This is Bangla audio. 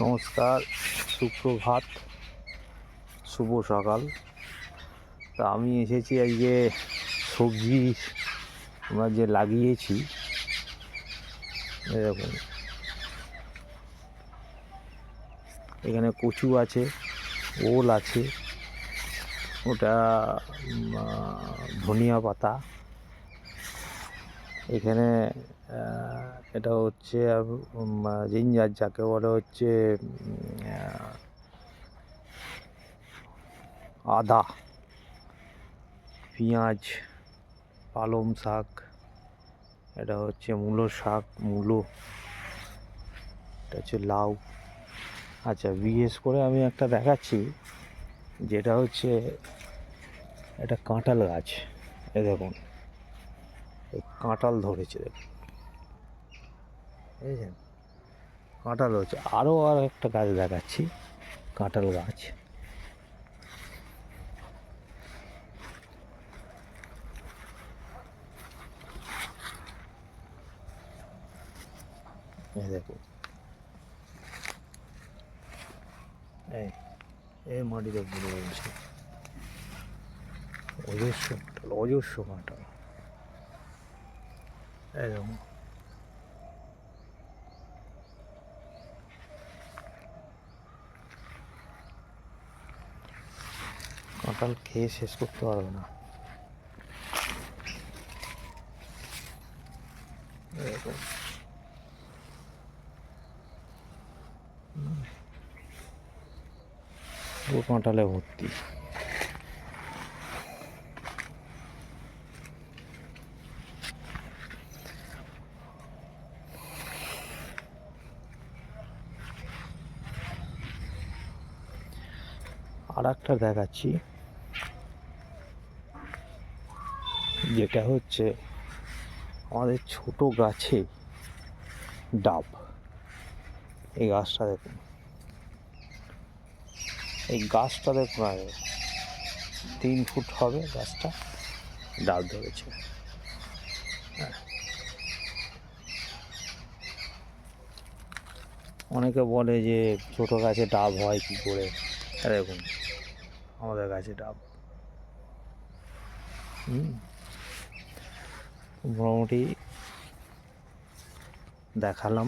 নমস্কার, সুপ্রভাত, শুভ সকাল। তা আমি এসেছি আজকে সবজি আমরা যে লাগিয়েছি, এরকম এখানে কচু আছে, ওল আছে, ওটা ধনিয়া পাতা, এখানে এটা হচ্ছে জিঞ্জার, যাকে বলে হচ্ছে আদা, পেঁয়াজ, পালং শাক, এটা হচ্ছে মূলো শাক, এটা হচ্ছে লাউ। আচ্ছা, বিশেষ করে আমি একটা দেখাচ্ছি, যেটা হচ্ছে এটা কাঁঠাল গাছ। এ দেখুন, কাঁঠাল ধরেছে, দেখুন, বুঝেছেন, কাঁঠাল হচ্ছে। আরও একটা গাছ দেখাচ্ছি, কাঁঠাল গাছ। এই দেখুন, এই মাটিতে পুরো রয়েছে অজস্র কাঁঠাল। এই দেখুন, কাঁঠাল খেয়ে শেষ করতে পারবে না। এরকম পুরো কাঁঠালে ভর্তি। আর একটা দেখাচ্ছি, যেটা হচ্ছে আমাদের ছোট গাছে ডাব। এই গাছটা দেখুন, এই গাছটা দেখুন, আগে 3 ফুট হবে গাছটা, ডাব ধরেছে। হ্যাঁ, অনেকে বলে যে ছোট গাছে ডাব হয় কি করে। দেখুন, আমাদের গাছে ডাব। মোটামুটি দেখালাম।